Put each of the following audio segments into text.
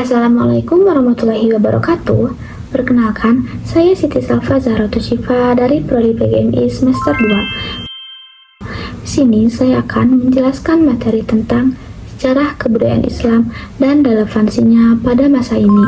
Assalamualaikum warahmatullahi wabarakatuh. Perkenalkan, saya Siti Salva Zahratus Syifa dari Prodi PGMI semester 2. Di sini saya akan menjelaskan materi tentang sejarah kebudayaan Islam dan relevansinya pada masa ini.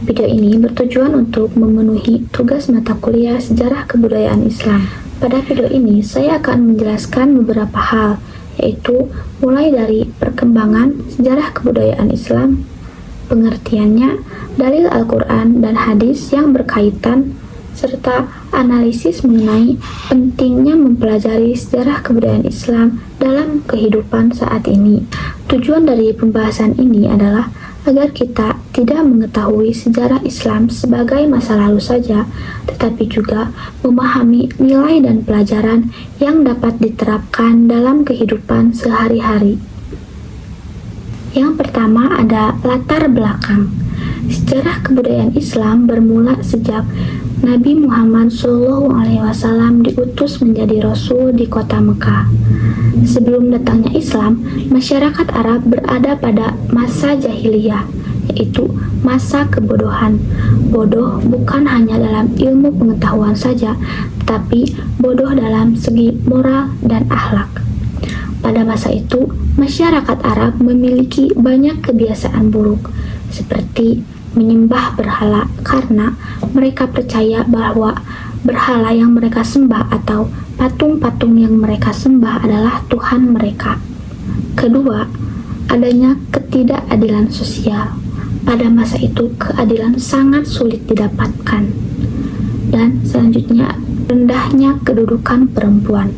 Video ini bertujuan untuk memenuhi tugas mata kuliah sejarah kebudayaan Islam. Pada video ini, saya akan menjelaskan beberapa hal, yaitu mulai dari perkembangan sejarah kebudayaan Islam, pengertiannya, dalil Al-Quran dan hadis yang berkaitan, serta analisis mengenai pentingnya mempelajari sejarah kebudayaan Islam dalam kehidupan saat ini. Tujuan dari pembahasan ini adalah agar kita tidak mengetahui sejarah Islam sebagai masa lalu saja, tetapi juga memahami nilai dan pelajaran yang dapat diterapkan dalam kehidupan sehari-hari. Yang pertama ada latar belakang. Sejarah kebudayaan Islam bermula sejak Nabi Muhammad SAW diutus menjadi Rasul di kota Mekah. Sebelum datangnya Islam, masyarakat Arab berada pada masa jahiliyah, yaitu masa kebodohan. Bodoh bukan hanya dalam ilmu pengetahuan saja, tetapi bodoh dalam segi moral dan akhlak. Pada masa itu, masyarakat Arab memiliki banyak kebiasaan buruk, seperti menyembah berhala karena mereka percaya bahwa berhala yang mereka sembah atau patung-patung yang mereka sembah adalah Tuhan mereka. Kedua, adanya ketidakadilan sosial. Pada masa itu, keadilan sangat sulit didapatkan. Dan selanjutnya, rendahnya kedudukan perempuan.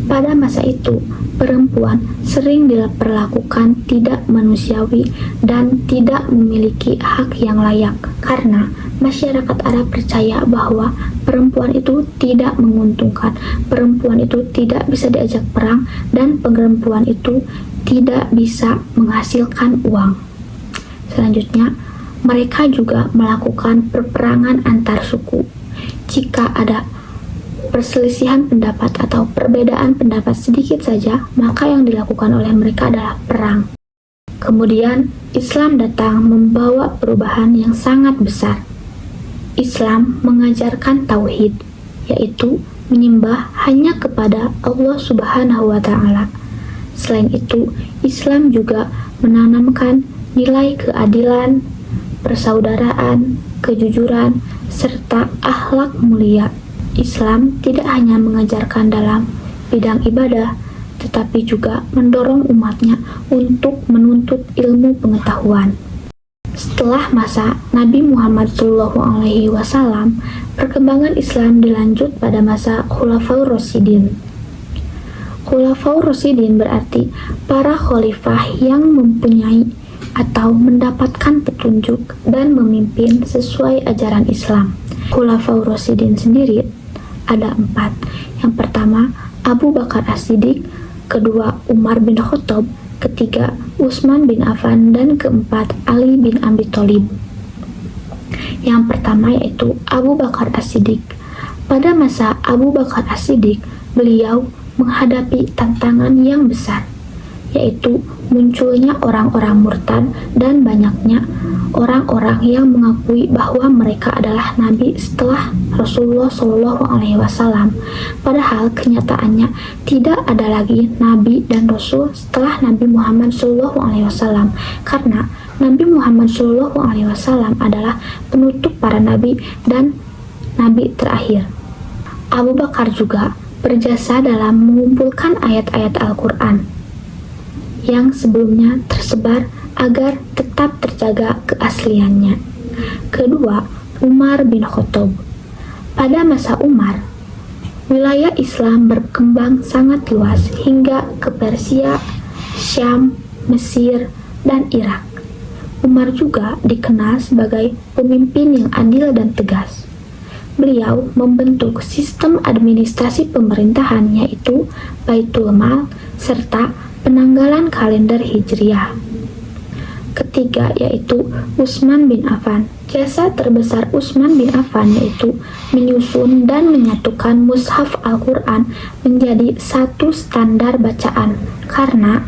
Pada masa itu, perempuan sering diperlakukan tidak manusiawi dan tidak memiliki hak yang layak karena masyarakat Arab percaya bahwa perempuan itu tidak menguntungkan, perempuan itu tidak bisa diajak perang, dan perempuan itu tidak bisa menghasilkan uang. Selanjutnya, mereka juga melakukan perperangan antar suku. Jika ada perselisihan pendapat atau perbedaan pendapat sedikit saja, maka yang dilakukan oleh mereka adalah perang. Kemudian, Islam datang membawa perubahan yang sangat besar. Islam mengajarkan tauhid, yaitu menyembah hanya kepada Allah Subhanahu wa Ta'ala. Selain itu, Islam juga menanamkan nilai keadilan, persaudaraan, kejujuran, serta akhlak mulia. Islam tidak hanya mengajarkan dalam bidang ibadah, tetapi juga mendorong umatnya untuk menuntut ilmu pengetahuan. Setelah masa Nabi Muhammad SAW, perkembangan Islam dilanjut pada masa Khulafaur Rasyidin. Khulafaur Rasyidin berarti para khalifah yang mempunyai atau mendapatkan petunjuk dan memimpin sesuai ajaran Islam. Khulafaur Rasyidin sendiri ada 4. Yang pertama, Abu Bakar As-Siddiq, kedua Umar bin Khattab, ketiga Utsman bin Affan, dan keempat Ali bin Abi Thalib. Yang pertama yaitu Abu Bakar As-Siddiq. Pada masa Abu Bakar As-Siddiq, beliau menghadapi tantangan yang besar, yaitu munculnya orang-orang murtad dan banyaknya orang-orang yang mengakui bahwa mereka adalah nabi setelah Rasulullah SAW. Padahal kenyataannya tidak ada lagi nabi dan rasul setelah Nabi Muhammad SAW, karena Nabi Muhammad SAW adalah penutup para nabi dan nabi terakhir. Abu Bakar juga berjasa dalam mengumpulkan ayat-ayat Al-Quran yang sebelumnya tersebar agar tetap terjaga keasliannya. Kedua, Umar bin Khattab. Pada masa Umar, wilayah Islam berkembang sangat luas hingga ke Persia, Syam, Mesir, dan Irak. Umar juga dikenal sebagai pemimpin yang adil dan tegas. Beliau membentuk sistem administrasi pemerintahan, yaitu Baitul Mal serta penanggalan kalender Hijriah. Ketiga yaitu Utsman bin Affan. Jasa terbesar Utsman bin Affan yaitu menyusun dan menyatukan mushaf Al-Quran menjadi satu standar bacaan, karena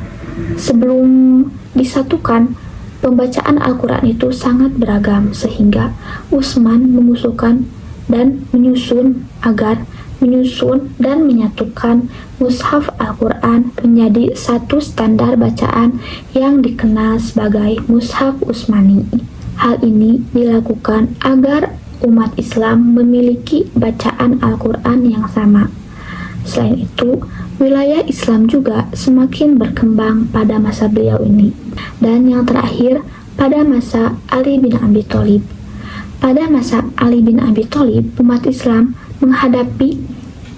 sebelum disatukan, pembacaan Al-Quran itu sangat beragam sehingga Utsman mengusulkan dan menyusun dan menyatukan mushaf Al-Quran menjadi satu standar bacaan yang dikenal sebagai mushaf Utsmani. Hal ini dilakukan agar umat Islam memiliki bacaan Al-Quran yang sama. Selain itu, wilayah Islam juga semakin berkembang pada masa beliau ini. Dan yang terakhir, pada masa Ali bin Abi Thalib. Pada masa Ali bin Abi Thalib, umat Islam menghadapi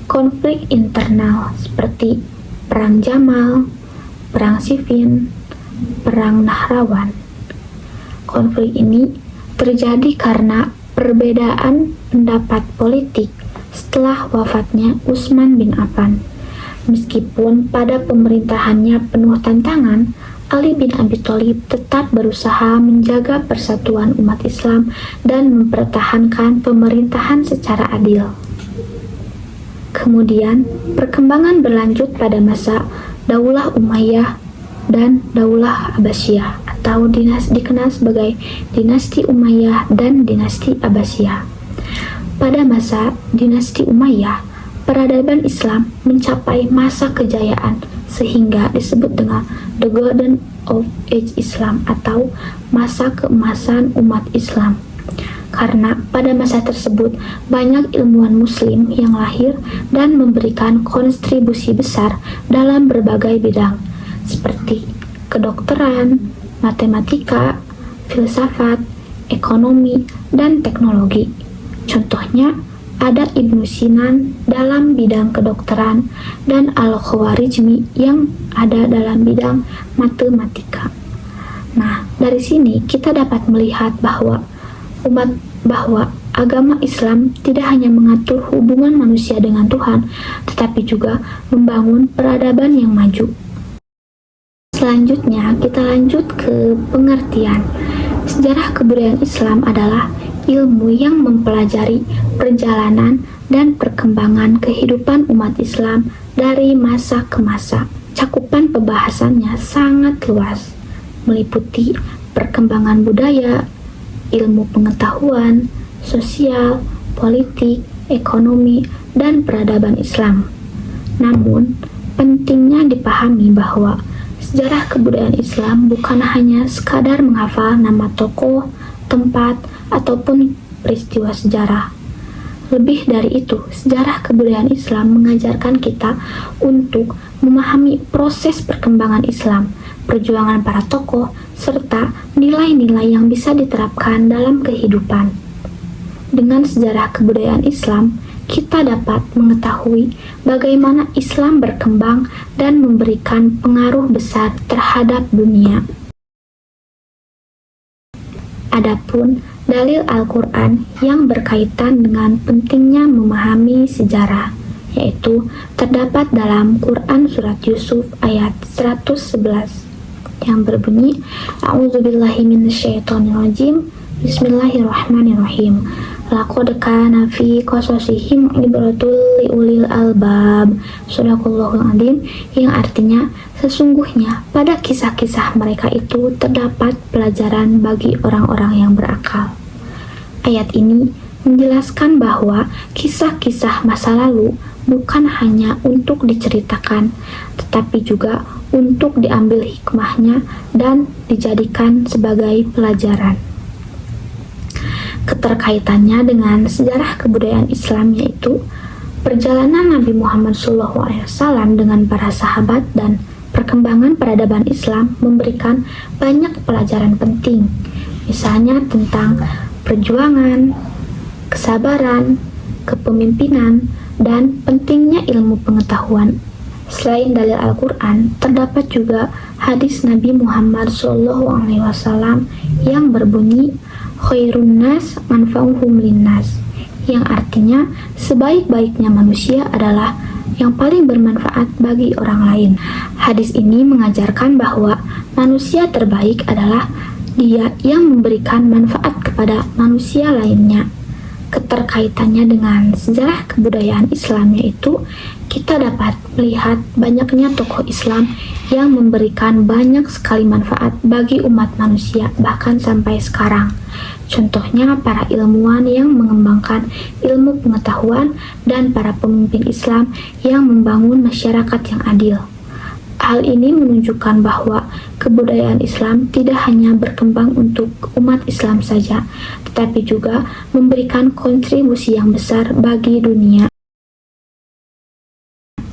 konflik internal seperti Perang Jamal, Perang Siffin, Perang Nahrawan. Konflik ini terjadi karena perbedaan pendapat politik setelah wafatnya Utsman bin Affan. Meskipun pada pemerintahannya penuh tantangan, Ali bin Abi Thalib tetap berusaha menjaga persatuan umat Islam dan mempertahankan pemerintahan secara adil. Kemudian, perkembangan berlanjut pada masa Daulah Umayyah dan Daulah Abbasiyah atau dikenal sebagai Dinasti Umayyah dan Dinasti Abbasiyah. Pada masa Dinasti Umayyah, peradaban Islam mencapai masa kejayaan sehingga disebut dengan The Golden Age Islam atau masa keemasan umat Islam. Karena pada masa tersebut banyak ilmuwan muslim yang lahir dan memberikan kontribusi besar dalam berbagai bidang seperti kedokteran, matematika, filsafat, ekonomi, dan teknologi. Contohnya, ada Ibnu Sinan dalam bidang kedokteran dan Al-Khawarizmi yang ada dalam bidang matematika. Nah, dari sini kita dapat melihat bahwa agama Islam tidak hanya mengatur hubungan manusia dengan Tuhan, tetapi juga membangun peradaban yang maju. Selanjutnya, kita lanjut ke pengertian. Sejarah kebudayaan Islam adalah ilmu yang mempelajari perjalanan dan perkembangan kehidupan umat Islam dari masa ke masa. Cakupan pembahasannya sangat luas, meliputi perkembangan budaya, ilmu pengetahuan, sosial, politik, ekonomi, dan peradaban Islam. Namun, pentingnya dipahami bahwa sejarah kebudayaan Islam bukan hanya sekadar menghafal nama tokoh, tempat, ataupun peristiwa sejarah. Lebih dari itu, sejarah kebudayaan Islam mengajarkan kita untuk memahami proses perkembangan Islam, perjuangan para tokoh, serta nilai-nilai yang bisa diterapkan dalam kehidupan. Dengan sejarah kebudayaan Islam, kita dapat mengetahui bagaimana Islam berkembang dan memberikan pengaruh besar terhadap dunia. Adapun dalil Al-Quran yang berkaitan dengan pentingnya memahami sejarah, yaitu terdapat dalam Quran Surat Yusuf ayat 111 yang berbunyi, A'udzubillahi minasyaitonirrajim, Bismillahirrahmanirrahim. Laqad kana fi qasasihim ibratul liulil albab. Shadaqallahul adzim, yang artinya sesungguhnya pada kisah-kisah mereka itu terdapat pelajaran bagi orang-orang yang berakal. Ayat ini menjelaskan bahwa kisah-kisah masa lalu bukan hanya untuk diceritakan, tetapi juga untuk diambil hikmahnya dan dijadikan sebagai pelajaran. Keterkaitannya dengan sejarah kebudayaan Islam yaitu perjalanan Nabi Muhammad SAW dengan para sahabat dan perkembangan peradaban Islam memberikan banyak pelajaran penting, misalnya tentang perjuangan, kesabaran, kepemimpinan, dan pentingnya ilmu pengetahuan. Selain dalil Al-Quran, terdapat juga hadis Nabi Muhammad SAW yang berbunyi, Khairun nas manfa'uhum linnas, yang artinya sebaik-baiknya manusia adalah yang paling bermanfaat bagi orang lain. Hadis ini mengajarkan bahwa manusia terbaik adalah dia yang memberikan manfaat kepada manusia lainnya. Keterkaitannya dengan sejarah kebudayaan Islam yaitu kita dapat melihat banyaknya tokoh Islam yang memberikan banyak sekali manfaat bagi umat manusia bahkan sampai sekarang. Contohnya para ilmuwan yang mengembangkan ilmu pengetahuan dan para pemimpin Islam yang membangun masyarakat yang adil. Hal ini menunjukkan bahwa kebudayaan Islam tidak hanya berkembang untuk umat Islam saja, tetapi juga memberikan kontribusi yang besar bagi dunia.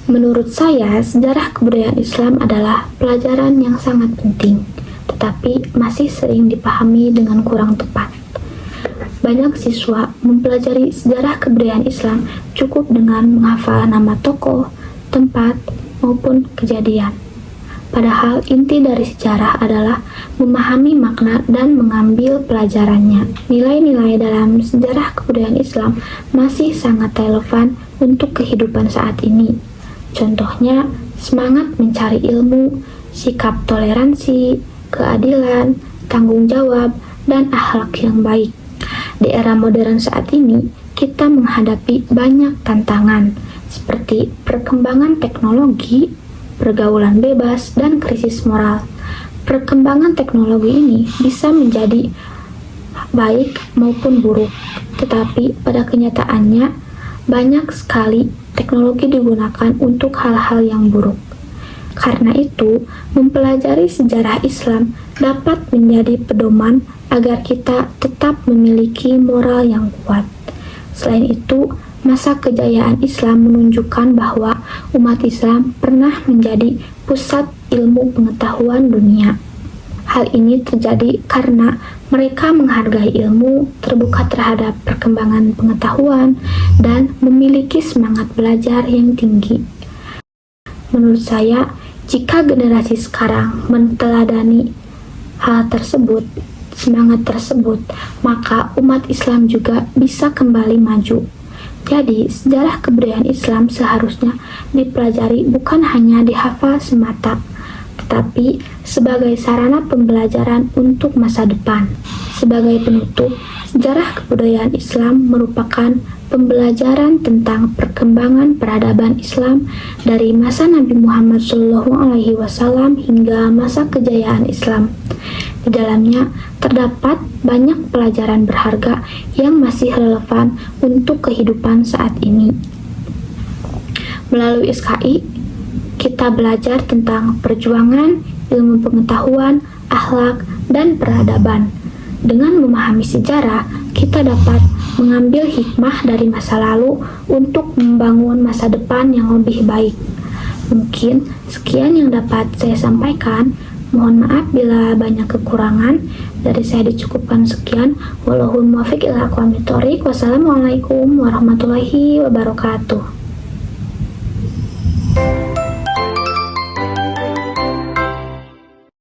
Menurut saya, sejarah kebudayaan Islam adalah pelajaran yang sangat penting, tetapi masih sering dipahami dengan kurang tepat. Banyak siswa mempelajari sejarah kebudayaan Islam cukup dengan menghafal nama tokoh, tempat, maupun kejadian. Padahal inti dari sejarah adalah memahami makna dan mengambil pelajarannya. Nilai-nilai dalam sejarah kebudayaan Islam masih sangat relevan untuk kehidupan saat ini. Contohnya, semangat mencari ilmu, sikap toleransi, keadilan, tanggung jawab, dan akhlak yang baik. Di era modern saat ini, kita menghadapi banyak tantangan, seperti perkembangan teknologi, pergaulan bebas, dan krisis moral. Perkembangan teknologi ini bisa menjadi baik maupun buruk, tetapi pada kenyataannya, banyak sekali teknologi digunakan untuk hal-hal yang buruk. Karena itu, mempelajari sejarah Islam dapat menjadi pedoman agar kita tetap memiliki moral yang kuat. Selain itu, masa kejayaan Islam menunjukkan bahwa umat Islam pernah menjadi pusat ilmu pengetahuan dunia. Hal ini terjadi karena mereka menghargai ilmu, terbuka terhadap perkembangan pengetahuan, dan memiliki semangat belajar yang tinggi. Menurut saya, jika generasi sekarang menteladani hal tersebut, semangat tersebut, maka umat Islam juga bisa kembali maju. Jadi, sejarah kebudayaan Islam seharusnya dipelajari bukan hanya dihafal semata, tetapi sebagai sarana pembelajaran untuk masa depan. Sebagai penutup, sejarah kebudayaan Islam merupakan pembelajaran tentang perkembangan peradaban Islam dari masa Nabi Muhammad SAW hingga masa kejayaan Islam. Di dalamnya terdapat banyak pelajaran berharga yang masih relevan untuk kehidupan saat ini. Melalui SKI, kita belajar tentang perjuangan, ilmu pengetahuan, akhlak, dan peradaban. Dengan memahami sejarah, kita dapat mengambil hikmah dari masa lalu untuk membangun masa depan yang lebih baik. Mungkin sekian yang dapat saya sampaikan. Mohon maaf bila banyak kekurangan. Dari saya dicukupkan sekian. Wallahul muwaffiq ila aqwamit thoriq. Wassalamualaikum warahmatullahi wabarakatuh.